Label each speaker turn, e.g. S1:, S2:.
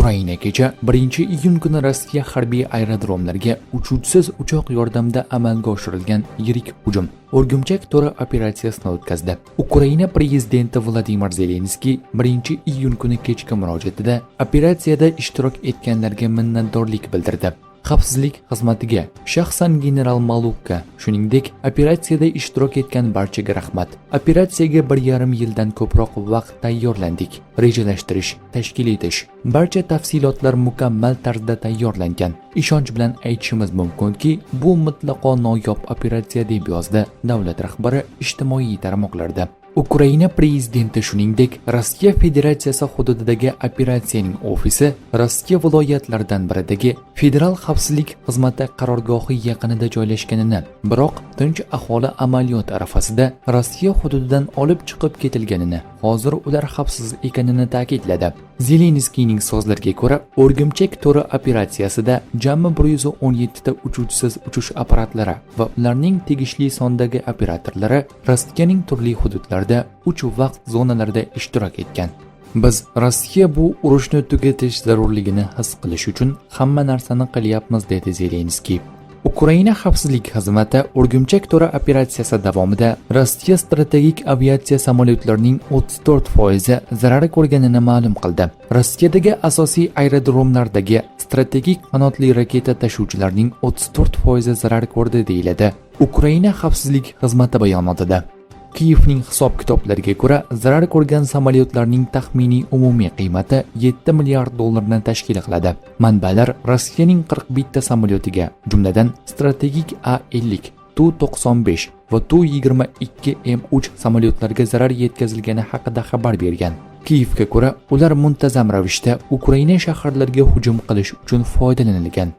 S1: Ukraina kecha 1-iyun kuni Rossiya harbiy aerodromlariga uchuvchisiz uchoq yordamida amalga oshirilgan yirik hujum O'rgimchak to'ri operatsiyasini o'tkazdi. Ukraina prezidenti Vladimir Zelenskiy 1-iyun kuni kechki murojaatida operatsiyada ishtirok etganlarga minnatdorlik bildirdi. Xavfsizlik xizmatiga, shaxsan general Malukka, shuningdek, operatsiyada ishtirok etgan barchaga rahmat. Operatsiyaga 1,5 yildan ko'proq vaqt tayyorlandik. Rejalashtirish, tashkil etish, barcha tafsilotlar mukammal tarzda tayyorlangan. Ishonch bilan aytishimiz mumkinki, bu mutlaqo noyob operatsiya deb yozdi davlat rahbari ijtimoiy tarmoqlarda. Ukraina prezidenti shuningdek, Rossiya Federatsiyasi hududidagi operatsiyaning ofisi Rossiya viloyatlaridan biridagi Federal xavfsizlik xizmati qarorgohi yaqinida joylashganini, biroq tinch aholi amaliyot arafasida Rossiya hududidan olib chiqib ketilganini, hozir ular xavfsiz ekanini ta'kidladi. Zelenskiyning so'zlariga ko'ra, O'rgimchak to'ri operatsiyasida jami 117 ta uchuvchisiz uchish apparatlari va ularning tegishli sondagi operatorlari Rossiyaning turli hududlarida 3 vaqt zonalarida ishtirok etgan. Biz Rossiya bu urushni tugatish zarurligini his qilish uchun hamma narsani qilyapmiz, dedi Zelenskiy. Ukraina xavfsizlik xizmati O'rgimchak to'ri operatsiyasi davomida Rossiya strategik aviatsiya samolyotlarining 34% zarar ko'rganini ma'lum qildi. Rossiyadagi asosiy aerodromlardagi strategik qanotli raketa tashuvchilarning 34% zarar ko'rdi, deyiladi Ukraina xavfsizlik xizmati bayonotida. Kiyevning hisob-kitoblariga ko'ra, zarar ko'rgan samolyotlarning taxminiy umumiy qiymati 7 milliard dollarni tashkil qiladi. Manbalar Rossiyaning 41 ta samolyotiga, jumladan strategik A-50, Tu-95 va Tu-22M3 samolyotlariga zarar yetkazilgani haqida xabar bergan. Kiyevga ko'ra, ular muntazam ravishda Ukraina shaharlariga hujum qilish uchun foydalanilgan.